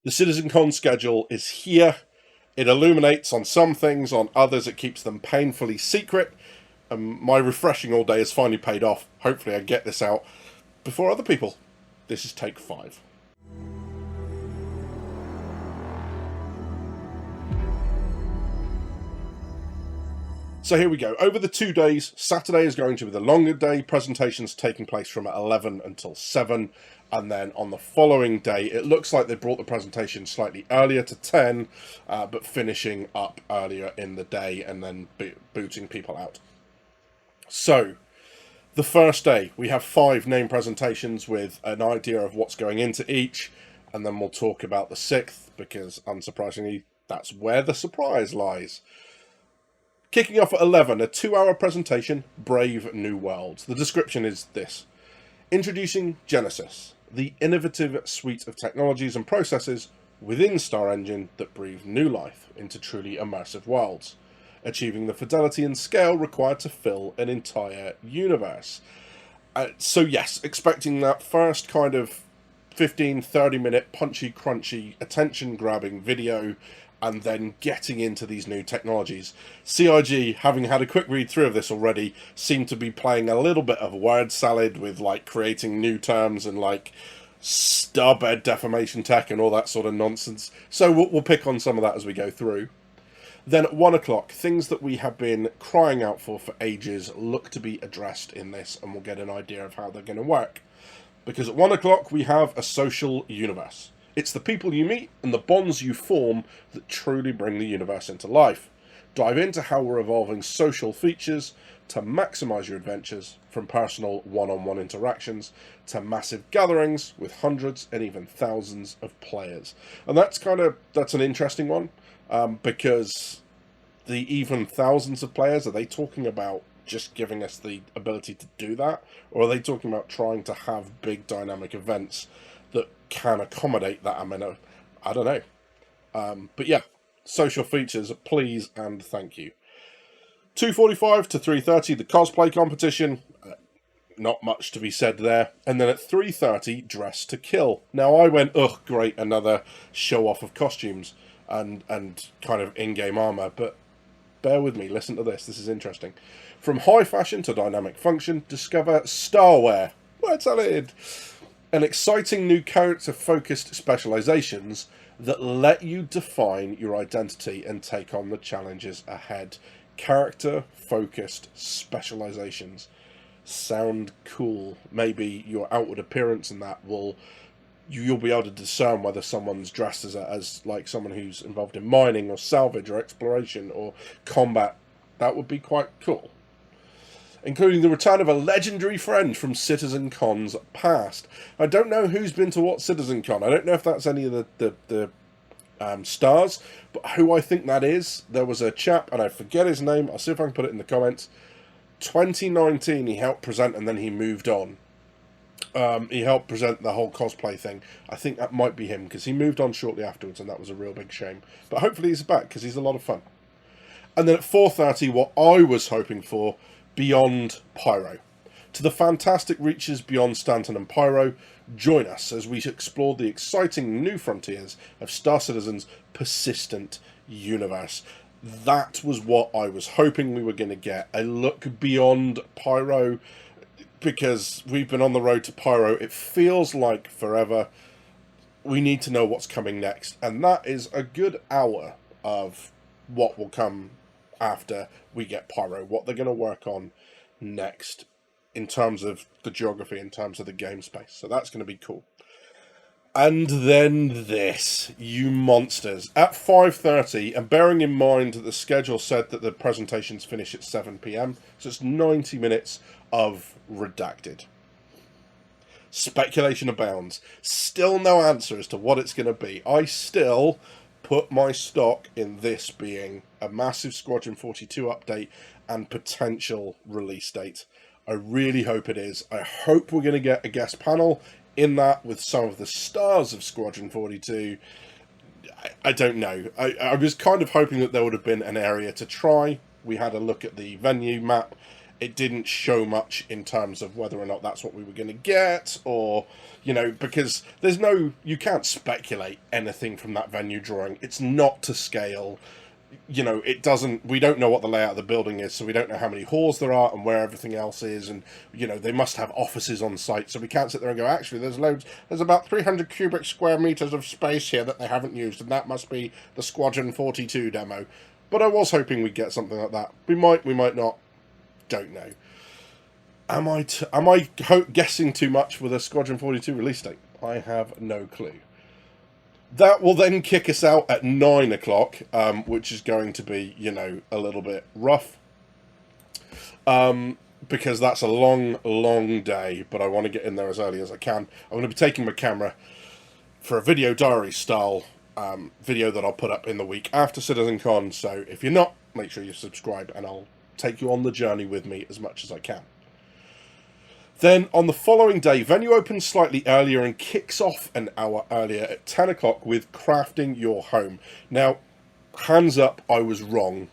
The CitizenCon schedule is here. It illuminates on some things, on others it keeps them painfully secret. My refreshing all day has finally paid off. Hopefully I get this out before other people. This is take 5. So here we go. Over the 2 days, Saturday is going to be the longer day, presentations taking place from 11 until 7, and then on the following day, it looks like they brought the presentation slightly earlier to 10, but finishing up earlier in the day and then booting people out. So, the first day, we have 5 name presentations with an idea of what's going into each, and then we'll talk about the 6th, because unsurprisingly, that's where the surprise lies. Kicking off at 11, a 2-hour presentation, Brave New Worlds. The description is this. Introducing Genesis, the innovative suite of technologies and processes within Star Engine that breathe new life into truly immersive worlds, achieving the fidelity and scale required to fill an entire universe. So yes, expecting that first kind of 15-30 minute punchy crunchy attention grabbing video, and then getting into these new technologies. CIG, having had a quick read through of this already, seem to be playing a little bit of word salad with like creating new terms and like starbed deformation tech and all that sort of nonsense. So we'll pick on some of that as we go through. Then at 1 o'clock, things that we have been crying out for ages look to be addressed in this, and we'll get an idea of how they're going to work. Because at 1 o'clock we have a social universe. It's the people you meet and the bonds you form that truly bring the universe into life. Dive into how we're evolving social features to maximise your adventures, from personal one-on-one interactions to massive gatherings with hundreds and even thousands of players. And that's an interesting one, because the even thousands of players, are they talking about just giving us the ability to do that? Or are they talking about trying to have big dynamic events that can accommodate that? I don't know. But yeah, social features, please and thank you. 2:45 to 3:30, the cosplay competition. Not much to be said there. And then at 3:30, Dress to Kill. Now I went, ugh, great, another show off of costumes and kind of in-game armor. But bear with me, listen to this. This is interesting. From high fashion to dynamic function, discover Starwear. Word salad. An exciting new character-focused specializations that let you define your identity and take on the challenges ahead. Character-focused specializations sound cool. Maybe your outward appearance and that you'll be able to discern whether someone's dressed as like someone who's involved in mining or salvage or exploration or combat. That would be quite cool. Including the return of a legendary friend from CitizenCon's past. I don't know who's been to what CitizenCon. I don't know if that's any of the stars, but who I think that is. There was a chap, and I forget his name. I'll see if I can put it in the comments. 2019, he helped present, and then he moved on. He helped present the whole cosplay thing. I think that might be him, because he moved on shortly afterwards, and that was a real big shame. But hopefully he's back, because he's a lot of fun. And then at 4:30, what I was hoping for, Beyond Pyro. To the fantastic reaches beyond Stanton and Pyro, join us as we explore the exciting new frontiers of Star Citizen's persistent universe. That was what I was hoping we were going to get, a look beyond Pyro, because we've been on the road to Pyro. It feels like forever. We need to know what's coming next, and that is a good hour of what will come after we get Pyro, what they're going to work on next in terms of the geography, in terms of the game space. So that's going to be cool. And then this, you monsters. At 5:30, and bearing in mind that the schedule said that the presentations finish at 7 p.m, so it's 90 minutes of redacted. Speculation abounds. Still no answer as to what it's going to be. I still put my stock in this being a massive Squadron 42 update and potential release date. I really hope it is. I hope we're going to get a guest panel in that with some of the stars of Squadron 42. I don't know. I was kind of hoping that there would have been an area to try. We had a look at the venue map. it didn't show much in terms of whether or not that's what we were going to get, or, you know, because there's no, you can't speculate anything from that venue drawing. It's not to scale. You know, it doesn't, we don't know what the layout of the building is, so we don't know how many halls there are and where everything else is, and, you know, they must have offices on site, so we can't sit there and go, actually, there's about 300 cubic square meters of space here that they haven't used, and that must be the Squadron 42 demo. But I was hoping we'd get something like that. We might not, don't know. Am I guessing too much with a Squadron 42 release date? I have no clue. That will then kick us out at 9 o'clock, which is going to be, you know, a little bit rough. Because that's a long, long day, but I want to get in there as early as I can. I'm going to be taking my camera for a video diary style video that I'll put up in the week after CitizenCon. So if you're not, make sure you subscribe, and I'll take you on the journey with me as much as I can. Then, on the following day, venue opens slightly earlier and kicks off an hour earlier at 10 o'clock with Crafting Your Home. Now, hands up, I was wrong.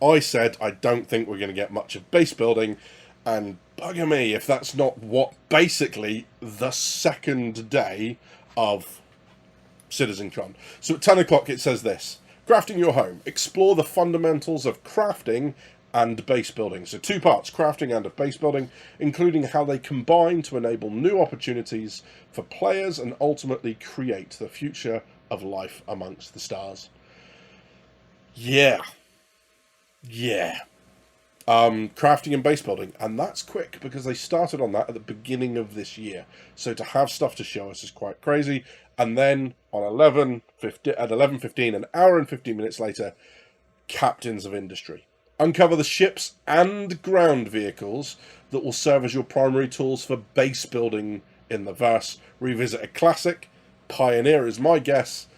I said I don't think we're going to get much of base building, and bugger me if that's not what basically the second day of CitizenCon. So at 10 o'clock it says this: Crafting Your Home. Explore the fundamentals of crafting and base building. So 2 parts, crafting and of base building, including how they combine to enable new opportunities for players and ultimately create the future of life amongst the stars. Yeah. Crafting and base building, and that's quick because they started on that at the beginning of this year. So to have stuff to show us is quite crazy. And then on 11:15, an hour and 15 minutes later, Captains of Industry. Uncover the ships and ground vehicles that will serve as your primary tools for base building in the verse. Revisit a classic, Pioneer is my guess,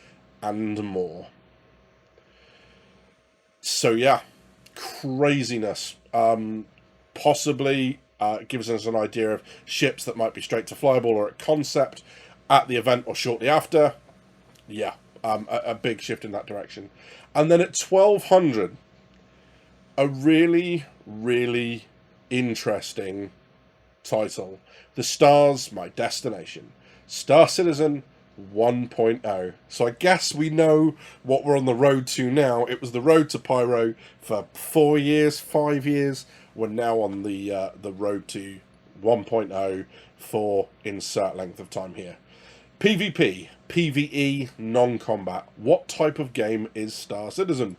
and more. So yeah, craziness. Possibly gives us an idea of ships that might be straight to flyable or at concept at the event or shortly after. Yeah, a big shift in that direction. And then at 1200... a really, really interesting title. The Stars, My Destination. Star Citizen 1.0. So I guess we know what we're on the road to now. It was the road to Pyro for 4 years, 5 years. We're now on the road to 1.0 for insert length of time here. PvP, PvE, non-combat. What type of game is Star Citizen?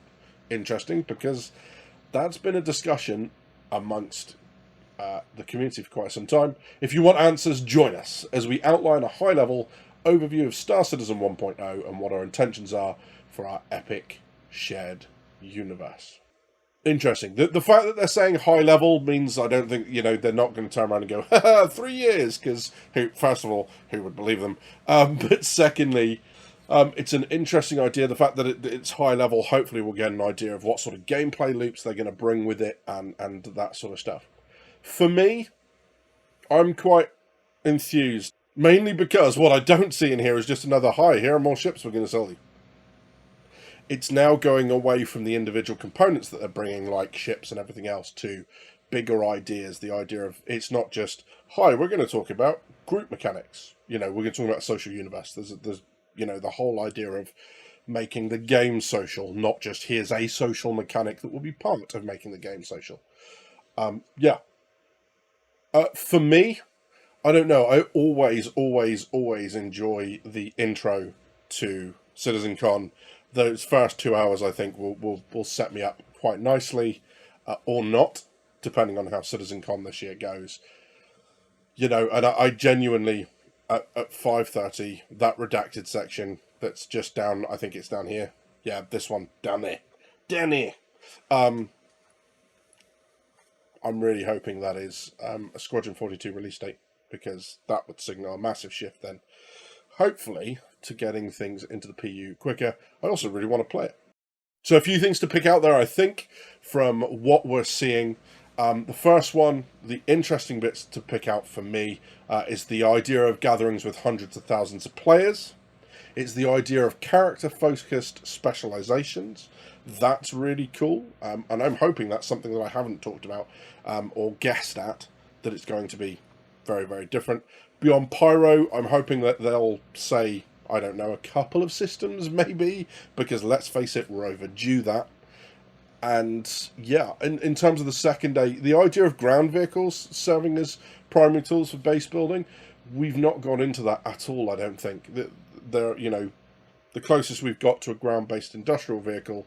Interesting, because that's been a discussion amongst the community for quite some time. If you want answers, join us as we outline a high-level overview of Star Citizen 1.0 and what our intentions are for our epic shared universe. Interesting. The fact that they're saying high-level means I don't think, you know, they're not going to turn around and go, haha, 3 years, because, first of all, who would believe them? But secondly, it's an interesting idea. The fact that it's high level, hopefully we'll get an idea of what sort of gameplay loops they're going to bring with it and that sort of stuff. For me, I'm quite enthused. Mainly because what I don't see in here is just another, hi, here are more ships we're going to sell you. It's now going away from the individual components that they're bringing, like ships and everything else, to bigger ideas. The idea of, it's not just, hi, we're going to talk about group mechanics. You know, we're going to talk about a social universe. There's you know, the whole idea of making the game social, not just here's a social mechanic that will be part of making the game social. Yeah. For me, I don't know. I always enjoy the intro to CitizenCon. Those first 2 hours, I think, will set me up quite nicely, or not, depending on how CitizenCon this year goes. You know, and I genuinely, at 5:30, that redacted section that's just down, I think it's down here. Yeah, this one, down there. Down there. I'm really hoping that is a Squadron 42 release date, because that would signal a massive shift then, hopefully, to getting things into the PU quicker. I also really want to play it. So a few things to pick out there, I think, from what we're seeing. The first one, the interesting bits to pick out for me, is the idea of gatherings with hundreds of thousands of players. It's the idea of character-focused specializations. That's really cool, and I'm hoping that's something that I haven't talked about or guessed at, that it's going to be very, very different. Beyond Pyro, I'm hoping that they'll say, I don't know, a couple of systems maybe, because let's face it, we're overdue that. And yeah, in terms of the second day, the idea of ground vehicles serving as primary tools for base building, we've not gone into that at all, I don't think. They're, you know, the closest we've got to a ground-based industrial vehicle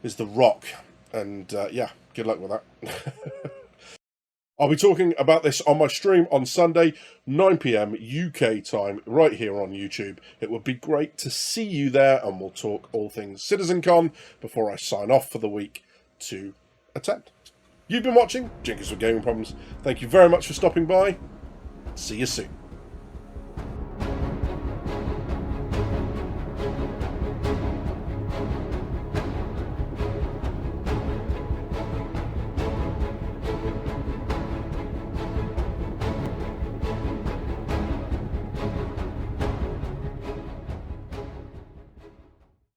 is the Rock. And yeah, good luck with that. I'll be talking about this on my stream on Sunday, 9 PM UK time, right here on YouTube. It would be great to see you there, and we'll talk all things CitizenCon before I sign off for the week to attend. You've been watching Jinkers with Gaming Problems. Thank you very much for stopping by. See you soon.